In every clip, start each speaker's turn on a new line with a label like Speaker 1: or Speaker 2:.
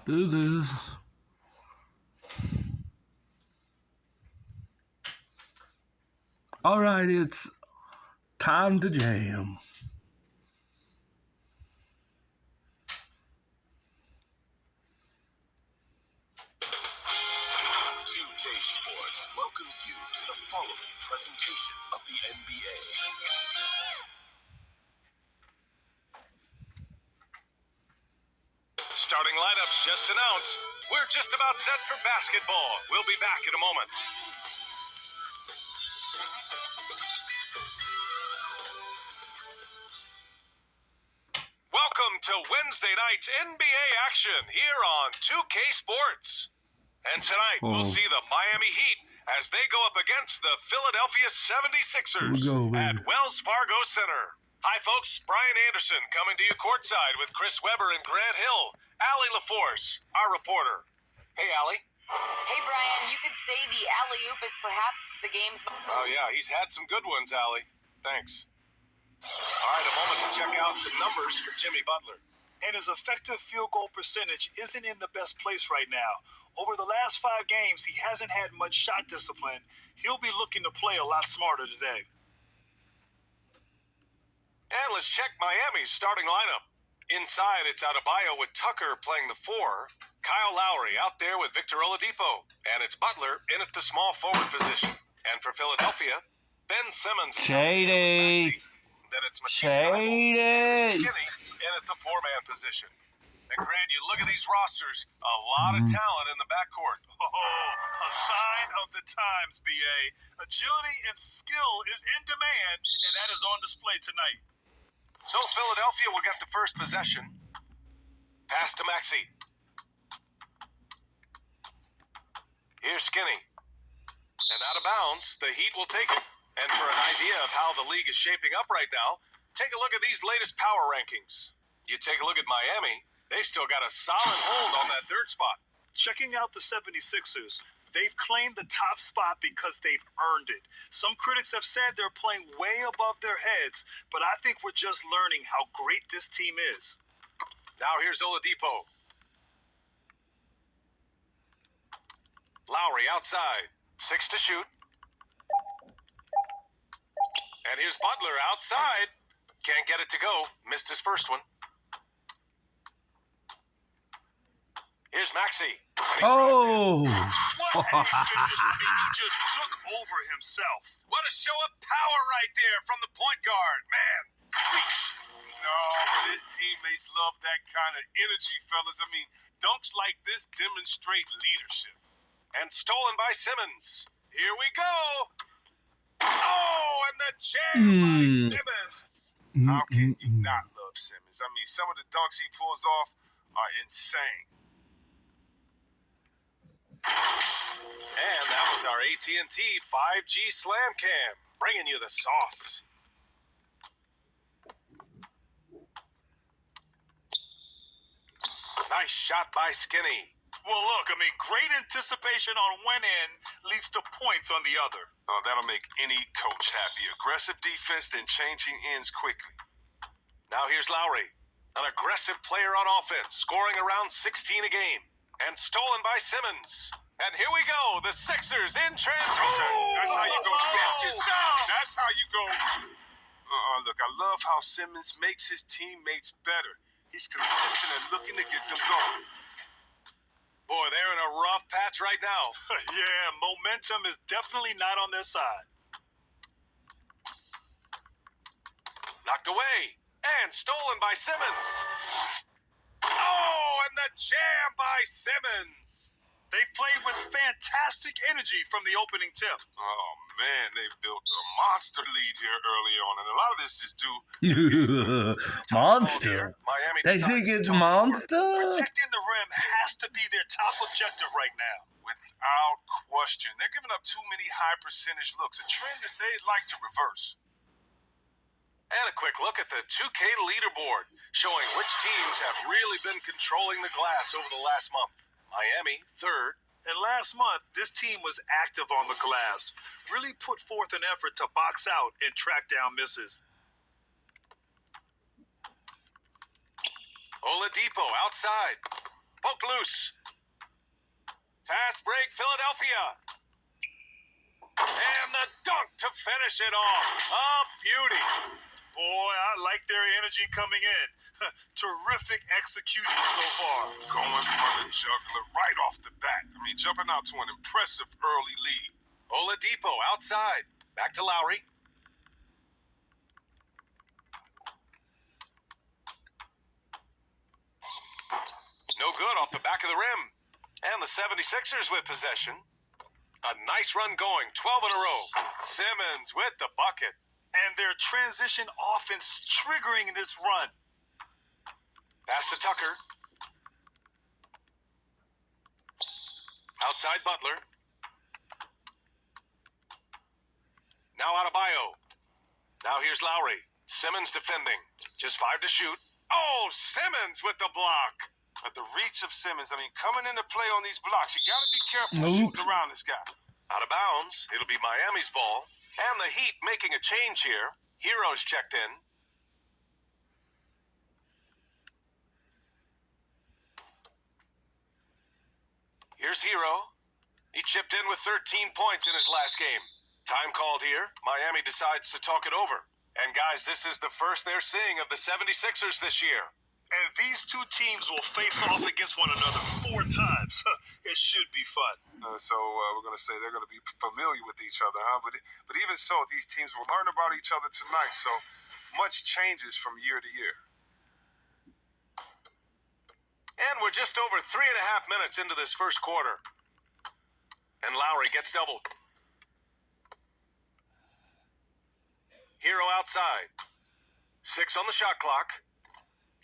Speaker 1: do this. All right, it's time to jam.
Speaker 2: 2K Sports welcomes you to the following presentation of the NBA.
Speaker 3: Starting lineups just announced. We're just about set for basketball. We'll be back in a moment. Welcome to Wednesday night's NBA action here on 2K Sports. And tonight we'll see the Miami Heat as they go up against the Philadelphia 76ers at Wells Fargo Center. Hi folks, Brian Anderson coming to you courtside with Chris Webber and Grant Hill. Allie LaForce, our reporter. Hey Allie.
Speaker 4: Hey Brian, you could say the alley-oop is perhaps the game's...
Speaker 3: Oh yeah, he's had some good ones, Allie. Thanks. All right, a moment to check out some numbers for Jimmy Butler.
Speaker 5: And his effective field goal percentage isn't in the best place right now. Over the last 5 games, he hasn't had much shot discipline. He'll be looking to play a lot smarter today.
Speaker 3: And let's check Miami's starting lineup. Inside, it's Adebayo with Tucker playing the 4. Kyle Lowry out there with Victor Oladipo. And it's Butler in at the small forward position. And for Philadelphia, Ben Simmons.
Speaker 1: Shady.
Speaker 3: Then it's
Speaker 1: Shady.
Speaker 3: Skinny in at the 4-man position. And Grant, you look at these rosters, a lot of talent in the backcourt.
Speaker 5: Oh, a sign of the times, B.A. Agility and skill is in demand, and that is on display tonight.
Speaker 3: So Philadelphia will get the first possession. Pass to Maxey. Here's Skinny. And out of bounds, the Heat will take it. And for an idea of how the league is shaping up right now, take a look at these latest power rankings. You take a look at Miami, they've still got a solid hold on that 3rd spot.
Speaker 5: Checking out the 76ers, they've claimed the top spot because they've earned it. Some critics have said they're playing way above their heads, but I think we're just learning how great this team is.
Speaker 3: Now here's Oladipo. Lowry outside, 6 to shoot. And here's Butler outside. Can't get it to go. Missed his first one. Here's Maxey.
Speaker 1: Oh.
Speaker 5: What a finish. He just took over himself.
Speaker 3: What a show of power right there from the point guard. Man, sweet.
Speaker 6: No, but his teammates love that kind of energy, fellas. I mean, dunks like this demonstrate leadership.
Speaker 3: And stolen by Simmons. Here we go. Oh, and the jam by Simmons.
Speaker 6: How can you not love Simmons? I mean, some of the dunks he pulls off are insane.
Speaker 3: And that was our AT&T 5G Slam Cam, bringing you the sauce. Nice shot by Skinny.
Speaker 5: Well, look, I mean, great anticipation on one end leads to points on the other.
Speaker 6: Oh, that'll make any coach happy. Aggressive defense, then changing ends quickly.
Speaker 3: Now here's Lowry, an aggressive player on offense, scoring around 16 a game. And stolen by Simmons. And here we go, the Sixers in transition.
Speaker 6: Okay, that's how you go. That's how you go. Look, I love how Simmons makes his teammates better. He's consistent and looking to get them going.
Speaker 3: Boy, they're in a rough patch right now.
Speaker 5: Yeah, momentum is definitely not on their side.
Speaker 3: Knocked away. And stolen by Simmons. Oh, and the jam by Simmons.
Speaker 5: They played with fantastic energy from the opening tip.
Speaker 6: Oh, man, they built a monster lead here early on, and a lot of this is due
Speaker 1: Monster.
Speaker 3: Miami
Speaker 1: They think it's Monster?
Speaker 5: Protecting the rim has to be their top objective right now.
Speaker 6: without question. They're giving up too many high percentage looks, a trend that they'd like to reverse.
Speaker 3: And a quick look at the 2K leaderboard, showing which teams have really been controlling the glass over the last month. Miami, 3rd.
Speaker 5: And last month, this team was active on the glass, really put forth an effort to box out and track down misses.
Speaker 3: Oladipo outside. poked loose. Fast break, Philadelphia. And the dunk to finish it off. A beauty.
Speaker 5: Boy, I like their energy coming in. Terrific execution so far.
Speaker 6: Going for the juggler right off the bat. I mean, jumping out to an impressive early lead.
Speaker 3: Oladipo outside. Back to Lowry. No good off the back of the rim. And the 76ers with possession. A nice run going, 12 in a row. Simmons with the bucket.
Speaker 5: And their transition offense triggering this run.
Speaker 3: Pass to Tucker. Outside Butler. Now Adebayo. Now here's Lowry. Simmons defending. Just 5 to shoot. Oh, Simmons with the block.
Speaker 6: But the reach of Simmons, I mean, coming into play on these blocks, you got to be careful
Speaker 1: Oops.
Speaker 6: shooting around this guy.
Speaker 3: Out of bounds. It'll be Miami's ball. And the Heat making a change here. Hero's checked in. Here's Hero. He chipped in with 13 points in his last game. Time called here. Miami decides to talk it over. And guys, this is the first they're seeing of the 76ers this year.
Speaker 5: And these two teams will face off against one another 4 times. It should be fun.
Speaker 6: So we're going to say they're going to be familiar with each other, huh? But even so, these teams will learn about each other tonight. So much changes from year to year.
Speaker 3: And we're just over 3.5 minutes into this first quarter. And Lowry gets doubled. Hero outside. 6 on the shot clock.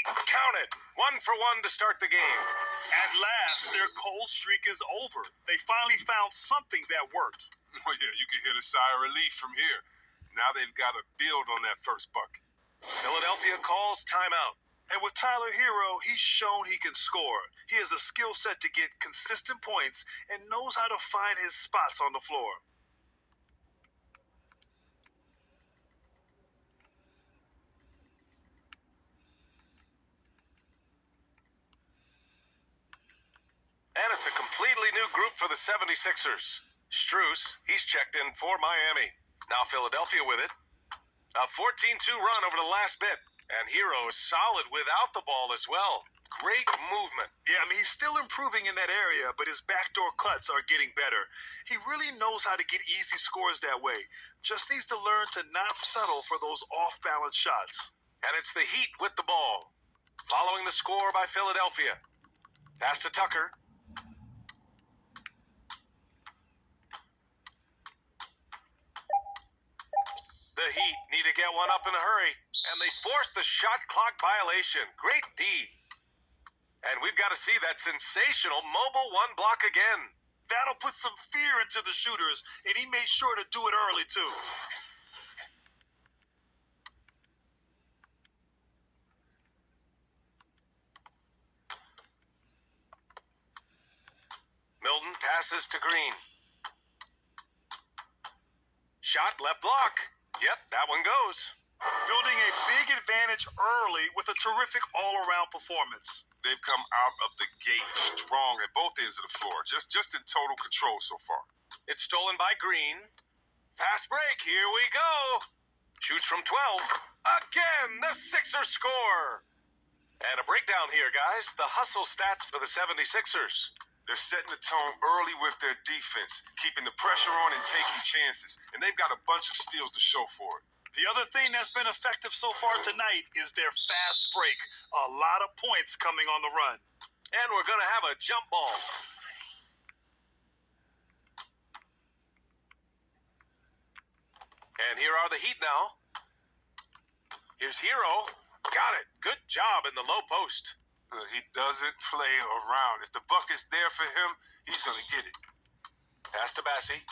Speaker 3: Count it. 1 for 1 to start the game.
Speaker 5: At last, their cold streak is over. They finally found something that worked.
Speaker 6: Well, yeah, you can hear the sigh of relief from here. Now they've got to build on that first bucket.
Speaker 3: Philadelphia calls timeout.
Speaker 5: And with Tyler Hero, he's shown he can score. He has a skill set to get consistent points and knows how to find his spots on the floor.
Speaker 3: And it's a completely new group for the 76ers. Strus, he's checked in for Miami. Now Philadelphia with it. A 14-2 run over the last bit. And Hero is solid without the ball as well. Great movement.
Speaker 5: Yeah, I mean, he's still improving in that area, but his backdoor cuts are getting better. He really knows how to get easy scores that way. Just needs to learn to not settle for those off-balance shots.
Speaker 3: And it's the Heat with the ball. Following the score by Philadelphia. Pass to Tucker. The Heat need to get one up in a hurry, and they force the shot clock violation. Great D. And we've got to see that sensational mobile 1 block again.
Speaker 5: That'll put some fear into the shooters, and he made sure to do it early, too.
Speaker 3: Milton passes to Green. Shot left block. Yep, that one goes.
Speaker 5: Building a big advantage early with a terrific all-around performance.
Speaker 6: They've come out of the gate strong at both ends of the floor, just in total control so far.
Speaker 3: It's stolen by Green. Fast break, here we go. Shoots from 12. Again, the Sixers score. And a breakdown here, guys. The hustle stats for the 76ers.
Speaker 6: They're setting the tone early with their defense, keeping the pressure on and taking chances. And they've got a bunch of steals to show for it.
Speaker 5: The other thing that's been effective so far tonight is their fast break. A lot of points coming on the run.
Speaker 3: And we're going to have a jump ball. And here are the Heat now. Here's Hero. Got it. Good job in the low post.
Speaker 6: He doesn't play around. If the bucket's there for him, he's going to get it.
Speaker 3: Pass to Bassie.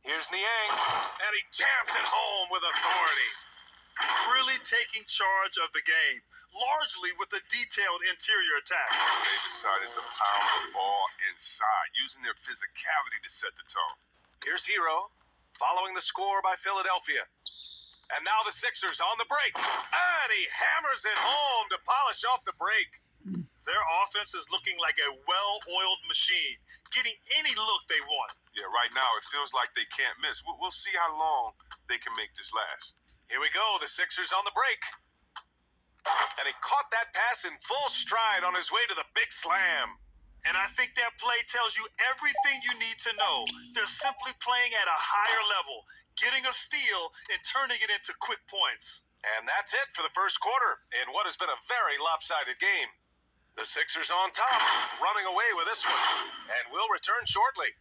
Speaker 3: Here's Niang. And he jams it home with authority.
Speaker 5: Really taking charge of the game, largely with a detailed interior attack.
Speaker 6: They decided to pound the ball inside, using their physicality to set the tone.
Speaker 3: Here's Hero, following the score by Philadelphia. And now the Sixers on the break. And he hammers it home to polish off the break.
Speaker 5: Their offense is looking like a well-oiled machine, getting any look they want.
Speaker 6: Yeah, right now it feels like they can't miss. We'll see how long they can make this last.
Speaker 3: Here we go, the Sixers on the break. And he caught that pass in full stride on his way to the big slam.
Speaker 5: And I think that play tells you everything you need to know. They're simply playing at a higher level, getting a steal and turning it into quick points.
Speaker 3: And that's it for the first quarter in what has been a very lopsided game. The Sixers on top, running away with this one, and will return shortly.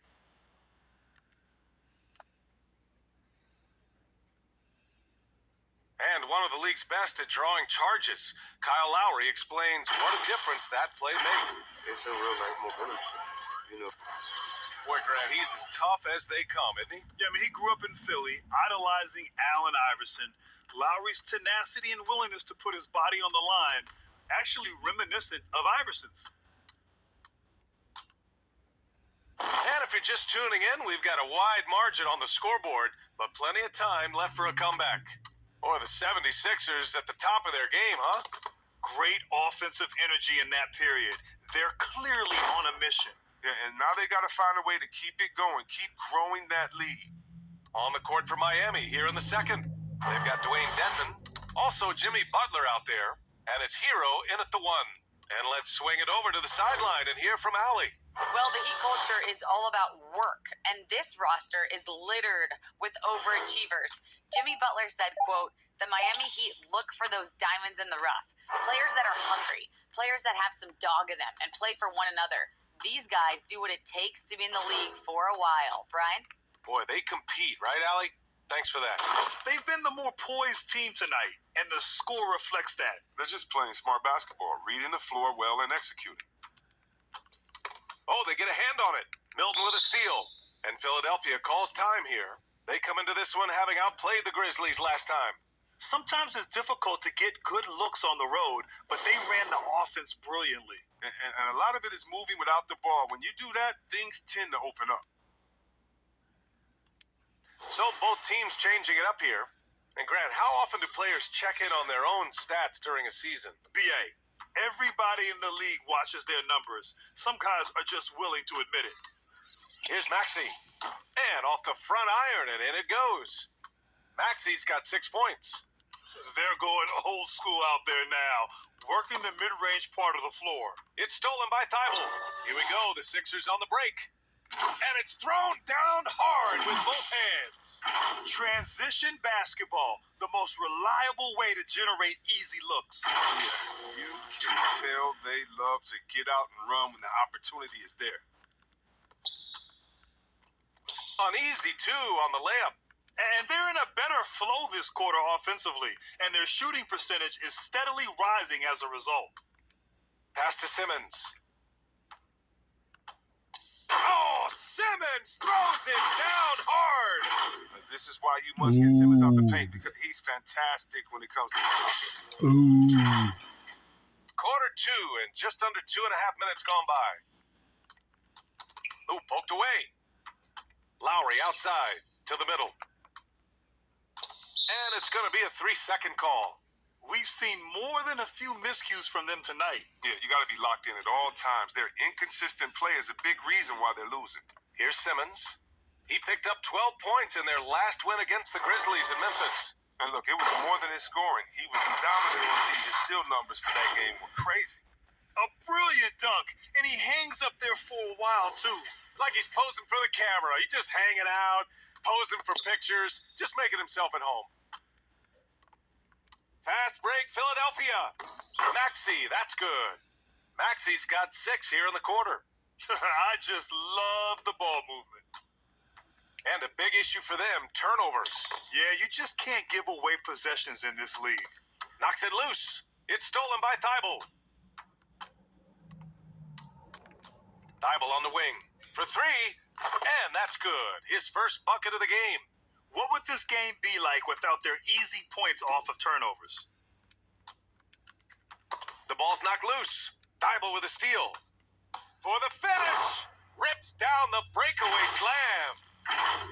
Speaker 3: And one of the league's best at drawing charges, Kyle Lowry explains what a difference that play made.
Speaker 7: It's a real life momentum, you know.
Speaker 3: Boy, Grant, he's as tough as they come, isn't he?
Speaker 5: Yeah, I mean, he grew up in Philly, idolizing Allen Iverson. Lowry's tenacity and willingness to put his body on the line, actually reminiscent of Iverson's.
Speaker 3: And if you're just tuning in, we've got a wide margin on the scoreboard, but plenty of time left for a comeback. Or the 76ers at the top of their game, huh?
Speaker 5: Great offensive energy in that period. They're clearly on a mission.
Speaker 6: Yeah, and now they got to find a way to keep it going, keep growing that lead.
Speaker 3: On the court for Miami here in the second. They've got Dwayne Dedmon, also Jimmy Butler out there, and it's Hero in at the one. And let's swing it over to the sideline and hear from Allie.
Speaker 4: Well, the Heat culture is all about work, and this roster is littered with overachievers. Jimmy Butler said, quote, "The Miami Heat look for those diamonds in the rough. Players that are hungry, players that have some dog in them and play for one another. These guys do what it takes to be in the league for a while." Brian?
Speaker 3: Boy, they compete, right, Allie? Thanks for that.
Speaker 5: They've been the more poised team tonight, and the score reflects that.
Speaker 6: They're just playing smart basketball, reading the floor well and executing.
Speaker 3: Oh, they get a hand on it. Milton with a steal. And Philadelphia calls time here. They come into this one having outplayed the Grizzlies last time.
Speaker 5: Sometimes it's difficult to get good looks on the road, but they ran the offense brilliantly.
Speaker 6: And a lot of it is moving without the ball. When you do that, things tend to open up.
Speaker 3: So both teams changing it up here. And Grant, how often do players check in on their own stats during a season?
Speaker 5: BA, everybody in the league watches their numbers. Some guys are just willing to admit it.
Speaker 3: Here's Maxey. And off the front iron, and in it goes. Maxey's got 6 points.
Speaker 5: They're going old school out there now, working the mid-range part of the floor.
Speaker 3: It's stolen by Thibault. Here we go, the Sixers on the break. And it's thrown down hard with both hands.
Speaker 5: Transition basketball, the most reliable way to generate easy looks.
Speaker 6: Yeah, you can tell they love to get out and run when the opportunity is there.
Speaker 3: Uneasy, too, on the layup.
Speaker 5: And they're in a better flow this quarter offensively, and their shooting percentage is steadily rising as a result.
Speaker 3: Pass to Simmons. Oh, Simmons throws it down hard.
Speaker 6: This is why you must get Simmons out the paint, because he's fantastic when it comes to
Speaker 3: Quarter two, and just under 2.5 minutes gone by. Ooh, poked away. Lowry outside to the middle. And it's going to be a 3-second call.
Speaker 5: We've seen more than a few miscues from them tonight.
Speaker 6: Yeah, you got to be locked in at all times. Their inconsistent play is a big reason why they're losing.
Speaker 3: Here's Simmons. He picked up 12 points in their last win against the Grizzlies in Memphis.
Speaker 6: And look, it was more than his scoring. He was dominant on D. His steal numbers for that game were crazy.
Speaker 5: A brilliant dunk, and he hangs up there for a while, too.
Speaker 3: Like he's posing for the camera. He's just hanging out, posing for pictures, just making himself at home. Fast break, Philadelphia. Maxey, that's good. Maxey's got 6 here in the quarter.
Speaker 5: I just love the ball movement.
Speaker 3: And a big issue for them, turnovers.
Speaker 5: Yeah, you just can't give away possessions in this league.
Speaker 3: Knocks it loose. It's stolen by Thibault. Thibault on the wing for 3, and that's good. His first bucket of the game.
Speaker 5: What would this game be like without their easy points off of turnovers?
Speaker 3: The ball's knocked loose. Thibault with a steal. For the finish. Rips down the breakaway slam.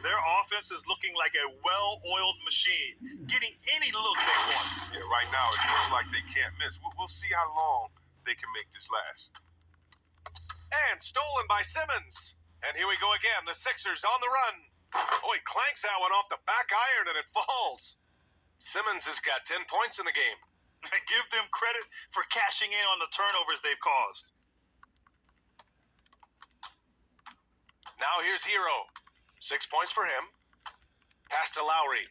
Speaker 5: Their offense is looking like a well-oiled machine, getting any look they want.
Speaker 6: Yeah, right now it feels like they can't miss. We'll see how long they can make this last.
Speaker 3: And stolen by Simmons. And here we go again. The Sixers on the run. Oh, he clanks that one off the back iron and it falls. Simmons has got 10 points in the game.
Speaker 5: Give them credit for cashing in on the turnovers they've caused.
Speaker 3: Now here's Hero. 6 points for him. Pass to Lowry.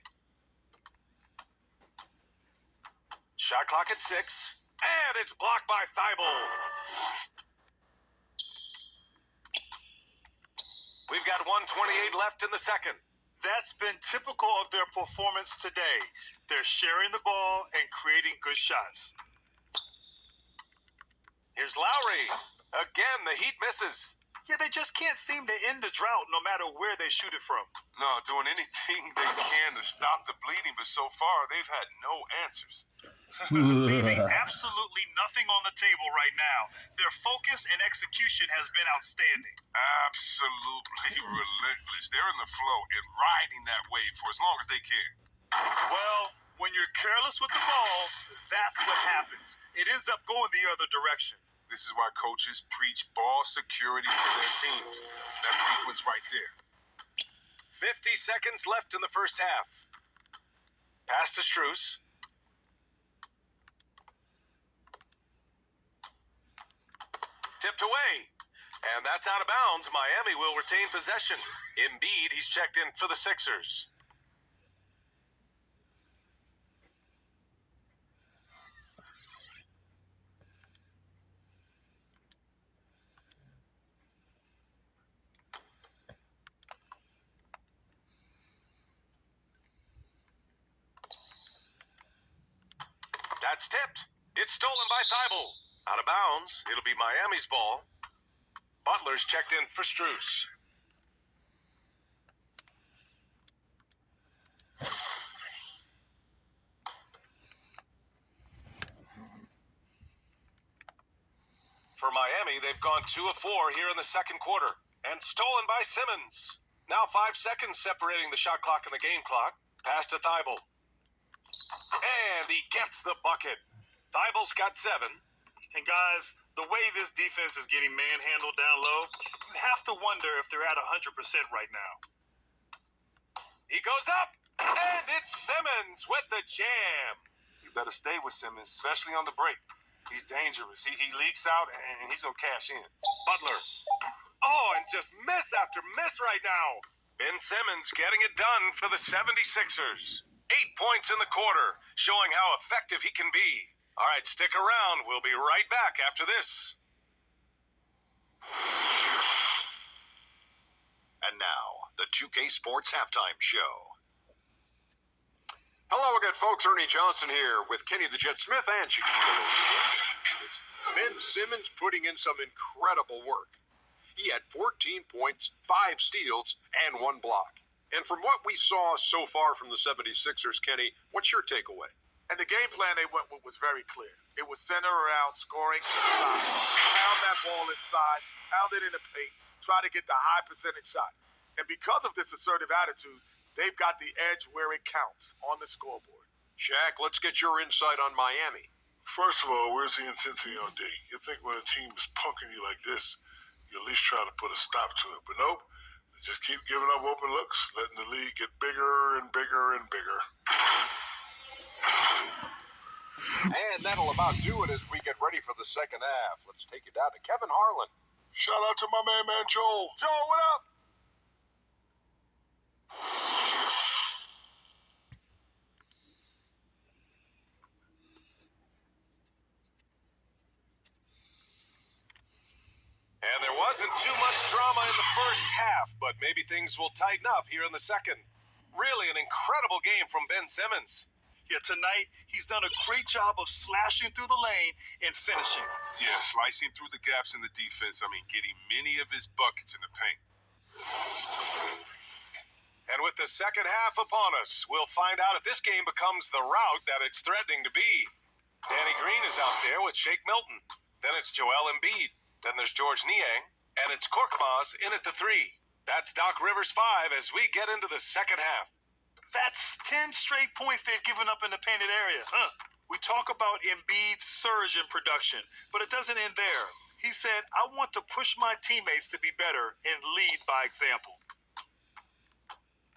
Speaker 3: Shot clock at 6. And it's blocked by Thibault. We've got 1:28 left in the second.
Speaker 5: That's been typical of their performance today. They're sharing the ball and creating good shots.
Speaker 3: Here's Lowry. Again, the Heat misses.
Speaker 5: Yeah, they just can't seem to end the drought no matter where they shoot it from.
Speaker 6: No, doing anything they can to stop the bleeding, but so far they've had no answers.
Speaker 5: Leaving absolutely nothing on the table right now. Their focus and execution has been outstanding.
Speaker 6: Absolutely relentless. They're in the flow and riding that wave for as long as they can.
Speaker 5: Well, when you're careless with the ball, that's what happens. It ends up going the other direction.
Speaker 6: This is why coaches preach ball security to their teams. That sequence right there.
Speaker 3: 50 seconds left in the first half. Pass to Strus. Tipped away. And that's out of bounds. Miami will retain possession. Embiid, he's checked in for the Sixers. That's tipped. It's stolen by Thibault. Out of bounds. It'll be Miami's ball. Butler's checked in for Strus. For Miami, they've gone 2 of 4 here in the second quarter. And stolen by Simmons. Now 5 seconds separating the shot clock and the game clock. Pass to Thibault. And he gets the bucket. Thibault's got 7.
Speaker 5: And guys, the way this defense is getting manhandled down low, you have to wonder if they're at 100% right now.
Speaker 3: He goes up, and it's Simmons with the jam.
Speaker 6: You better stay with Simmons, especially on the break. He's dangerous. He leaks out, and he's going to cash in.
Speaker 3: Butler. Oh, and just miss after miss right now. Ben Simmons getting it done for the 76ers. 8 points in the quarter, showing how effective he can be. All right, stick around. We'll be right back after this.
Speaker 2: And now, the 2K Sports Halftime Show.
Speaker 8: Hello again, folks. Ernie Johnson here with Kenny the Jet Smith and Shaquille O'Neal. Ben Simmons putting in some incredible work. He had 14 points, 5 steals, and 1 block. And from what we saw so far from the 76ers, Kenny, what's your takeaway?
Speaker 9: And the game plan they went with was very clear. It was centered around scoring inside. Pound that ball inside, pound it in the paint, try to get the high percentage shot. And because of this assertive attitude, they've got the edge where it counts on the scoreboard.
Speaker 8: Shaq, let's get your insight on Miami.
Speaker 10: First of all, where's the intensity on D? You think when a team is punking you like this, you at least try to put a stop to it. But nope, they just keep giving up open looks, letting the lead get bigger and bigger and bigger.
Speaker 8: And that'll about do it as we get ready for the second half. Let's take it down to Kevin Harlan.
Speaker 10: Shout out to my man Joel.
Speaker 9: Joel, what up?
Speaker 3: And there wasn't too much drama in the first half, but maybe things will tighten up here in the second. Really an incredible game from Ben Simmons.
Speaker 5: Yeah, tonight, he's done a great job of slashing through the lane and finishing.
Speaker 6: Yeah, slicing through the gaps in the defense. Getting many of his buckets in the paint.
Speaker 3: And with the second half upon us, we'll find out if this game becomes the rout that it's threatening to be. Danny Green is out there with Shake Milton. Then it's Joel Embiid. Then there's George Niang. And it's Korkmaz in at the 3. That's Doc Rivers 5 as we get into the second half.
Speaker 5: That's 10 straight points they've given up in the painted area. We talk about Embiid's surge in production, but it doesn't end there. He said, I want to push my teammates to be better and lead by example.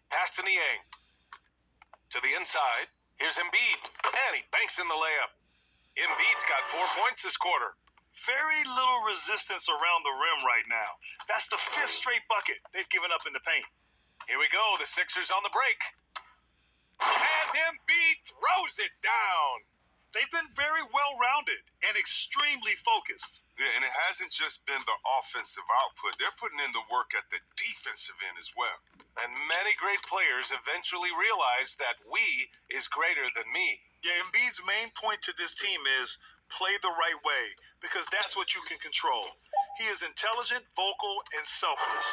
Speaker 3: Pass to Niang. To the inside. Here's Embiid. And he banks in the layup. Embiid's got 4 points this quarter.
Speaker 5: Very little resistance around the rim right now. That's the 5th straight bucket they've given up in the paint.
Speaker 3: Here we go. The Sixers on the break. And Embiid throws it down.
Speaker 5: They've been very well-rounded and extremely focused.
Speaker 6: Yeah, and it hasn't just been the offensive output. They're putting in the work at the defensive end as well.
Speaker 3: And many great players eventually realize that we is greater than me.
Speaker 5: Yeah, Embiid's main point to this team is play the right way, because that's what you can control. He is intelligent, vocal, and selfless.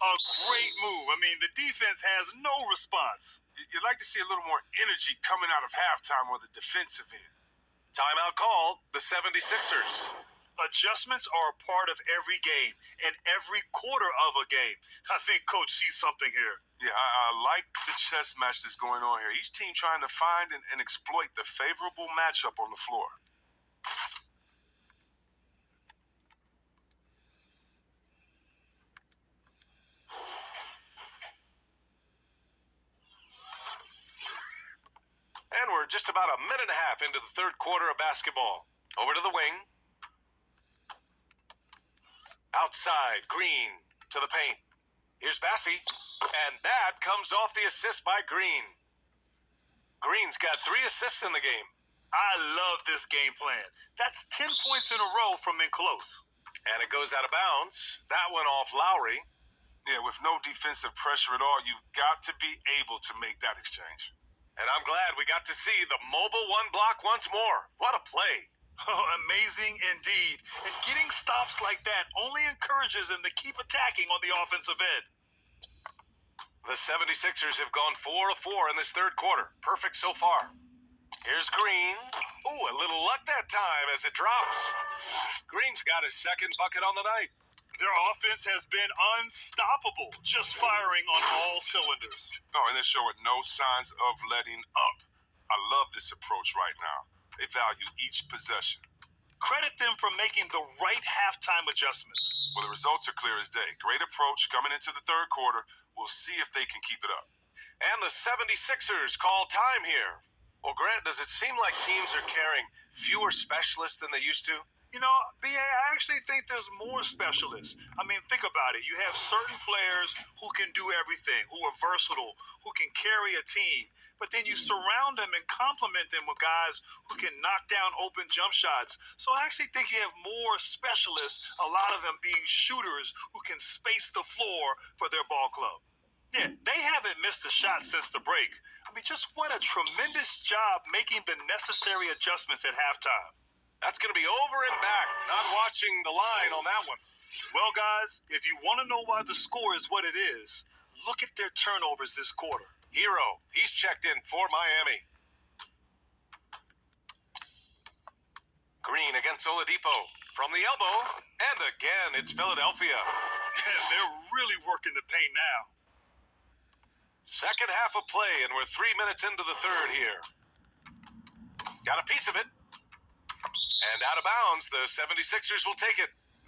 Speaker 5: A great move. I mean, the defense has no response.
Speaker 6: You'd like to see a little more energy coming out of halftime on the defensive end.
Speaker 3: Timeout called, the 76ers.
Speaker 5: Adjustments are a part of every game and every quarter of a game. I think Coach sees something here.
Speaker 6: Yeah, I like the chess match that's going on here. Each team trying to find and exploit the favorable matchup on the floor.
Speaker 3: And we're just about a minute and a half into the third quarter of basketball. Over to the wing. Outside, Green to the paint. Here's Bassey. And that comes off the assist by Green. Green's got 3 assists in the game.
Speaker 5: I love this game plan. That's 10 points in a row from in close.
Speaker 3: And it goes out of bounds. That one off Lowry.
Speaker 6: Yeah, with no defensive pressure at all, you've got to be able to make that exchange.
Speaker 3: And I'm glad we got to see the mobile one block once more. What a play.
Speaker 5: Oh, amazing indeed. And getting stops like that only encourages them to keep attacking on the offensive end.
Speaker 3: The 76ers have gone 4 of 4 in this third quarter. Perfect so far. Here's Green. Ooh, a little luck that time as it drops. Green's got his second bucket on the night.
Speaker 5: Their offense has been unstoppable, just firing on all cylinders.
Speaker 6: Oh, and they're showing no signs of letting up. I love this approach right now. They value each possession.
Speaker 5: Credit them for making the right halftime adjustments.
Speaker 6: Well, the results are clear as day. Great approach coming into the third quarter. We'll see if they can keep it up.
Speaker 3: And the 76ers call time here. Well, Grant, does it seem like teams are carrying fewer specialists than they used to?
Speaker 5: You know, BA, I actually think there's more specialists. I mean, think about it. You have certain players who can do everything, who are versatile, who can carry a team. But then you surround them and complement them with guys who can knock down open jump shots. So I actually think you have more specialists, a lot of them being shooters who can space the floor for their ball club. Yeah, they haven't missed a shot since the break. I mean, just what a tremendous job making the necessary adjustments at halftime.
Speaker 3: That's going to be over and back. Not watching the line on that one.
Speaker 5: Well, guys, if you want to know why the score is what it is, look at their turnovers this quarter.
Speaker 3: Hero, he's checked in for Miami. Green against Oladipo. From the elbow. And again, it's Philadelphia.
Speaker 5: They're really working the paint now.
Speaker 3: Second half of play, and we're 3 minutes into the third here. Got a piece of it. And out of bounds, the 76ers will take it.